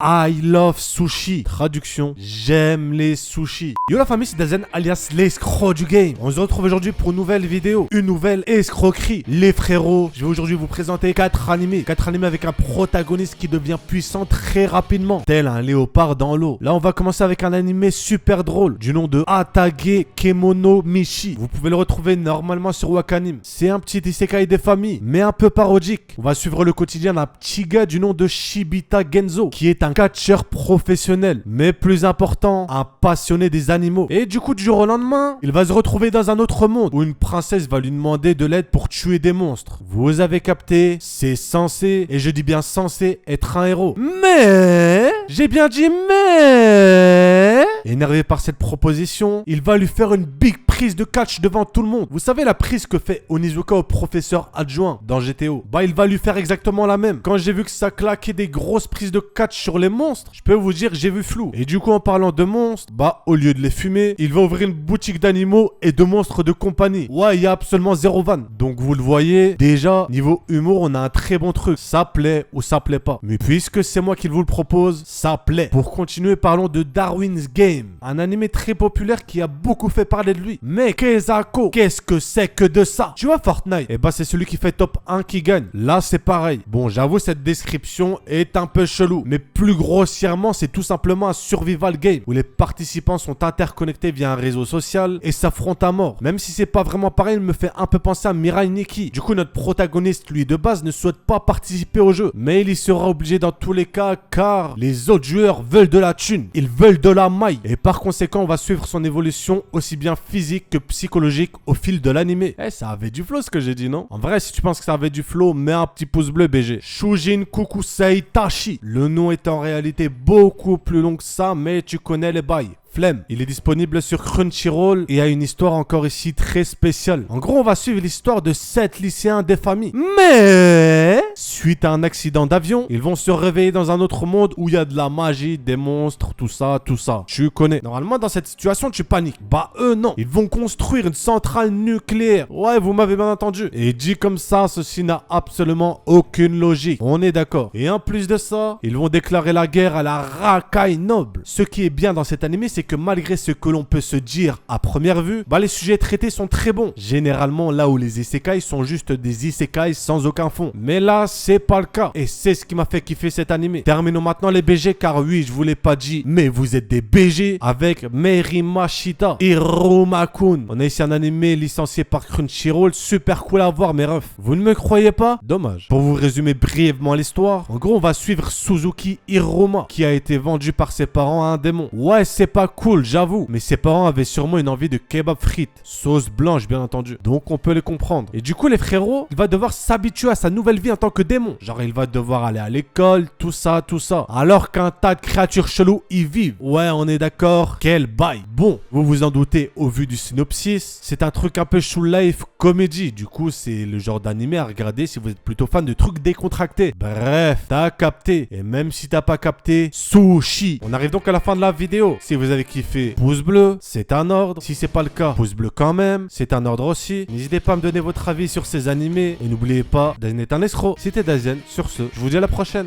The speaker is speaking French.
I love sushi. Traduction, j'aime les sushis. Yo la famille, c'est Dazen alias l'escroc du game. On se retrouve aujourd'hui pour une nouvelle vidéo, une nouvelle escroquerie. Les frérots, je vais aujourd'hui vous présenter 4 animés. 4 animés avec un protagoniste qui devient puissant très rapidement, tel un léopard dans l'eau. Là, on va commencer avec un animé super drôle du nom de Atage Kemono Mishi. Vous pouvez le retrouver normalement sur Wakanim. C'est un petit isekai des familles, mais un peu parodique. On va suivre le quotidien d'un petit gars du nom de Shibita Genzo, qui est un catcheur professionnel, mais plus important, un passionné des animaux. Et du coup, du jour au lendemain, il va se retrouver dans un autre monde où une princesse va lui demander de l'aide pour tuer des monstres. Vous avez capté, c'est censé, et je dis bien censé, être un héros. Mais, j'ai bien dit mais... Énervé par cette proposition, il va lui faire une big prise de catch devant tout le monde. Vous savez la prise que fait Onizuka au professeur adjoint dans GTO? Bah il va lui faire exactement la même. Quand j'ai vu que ça claquait des grosses prises de catch sur les monstres, je peux vous dire j'ai vu flou. Et du coup en parlant de monstres, bah au lieu de les fumer, il va ouvrir une boutique d'animaux et de monstres de compagnie. Ouais, il y a absolument zéro van. Donc vous le voyez, déjà niveau humour on a un très bon truc. Ça plaît ou ça plaît pas. Mais puisque c'est moi qui vous le propose, ça plaît. Pour continuer, parlons de Darwin's Game. Un animé très populaire qui a beaucoup fait parler de lui. Mais Kezako, qu'est-ce que c'est que de ça? Tu vois Fortnite? Eh bah c'est celui qui fait top 1 qui gagne. Là c'est pareil. Bon j'avoue cette description est un peu chelou. Mais plus grossièrement c'est tout simplement un survival game où les participants sont interconnectés via un réseau social et s'affrontent à mort. Même si c'est pas vraiment pareil, il me fait un peu penser à Mirai Nikki. Du coup notre protagoniste lui de base ne souhaite pas participer au jeu. Mais il y sera obligé dans tous les cas car les autres joueurs veulent de la thune. Ils veulent de la maille. Et par conséquent, on va suivre son évolution aussi bien physique que psychologique au fil de l'animé. Eh, ça avait du flow ce que j'ai dit, non? En vrai, si tu penses que ça avait du flow, mets un petit pouce bleu, BG. Shujin Kukusei Tashi. Le nom est en réalité beaucoup plus long que ça, mais tu connais les bails. Flemme. Il est disponible sur Crunchyroll et a une histoire encore ici très spéciale. En gros, on va suivre l'histoire de 7 lycéens des familles. Mais, suite à un accident d'avion, ils vont se réveiller dans un autre monde où il y a de la magie, des monstres, tout ça, tout ça. Tu connais. Normalement, dans cette situation, tu paniques. Bah, eux, non. Ils vont construire une centrale nucléaire. Ouais, vous m'avez bien entendu. Et dit comme ça, ceci n'a absolument aucune logique. On est d'accord. Et en plus de ça, ils vont déclarer la guerre à la racaille noble. Ce qui est bien dans cet animé, c'est que malgré ce que l'on peut se dire à première vue, bah les sujets traités sont très bons. Généralement là où les isekai sont juste des isekai sans aucun fond. Mais là c'est pas le cas. Et c'est ce qui m'a fait kiffer cet animé. Terminons maintenant les BG car oui je vous l'ai pas dit, mais vous êtes des BG avec Merimashita Hiruma-kun. On a ici un animé licencié par Crunchyroll, super cool à voir mes refs. Vous ne me croyez pas? Dommage. Pour vous résumer brièvement l'histoire, en gros on va suivre Suzuki Hiruma qui a été vendu par ses parents à un démon. Ouais c'est pas cool, j'avoue. Mais ses parents avaient sûrement une envie de kebab frites. Sauce blanche, bien entendu. Donc, on peut les comprendre. Et du coup, les frérots, il va devoir s'habituer à sa nouvelle vie en tant que démon. Genre, il va devoir aller à l'école, tout ça, tout ça. Alors qu'un tas de créatures cheloues y vivent. Ouais, on est d'accord. Quel bail. Bon, vous vous en doutez au vu du synopsis. C'est un truc un peu show life comédie. Du coup, c'est le genre d'animé à regarder si vous êtes plutôt fan de trucs décontractés. Bref, t'as capté. Et même si t'as pas capté, sushi. On arrive donc à la fin de la vidéo. Si vous avez kiffé, pouce bleu, c'est un ordre. Si c'est pas le cas, pouce bleu quand même, c'est un ordre aussi. N'hésitez pas à me donner votre avis sur ces animés. Et n'oubliez pas, Dazen est un escroc. C'était Dazen. Sur ce, je vous dis à la prochaine.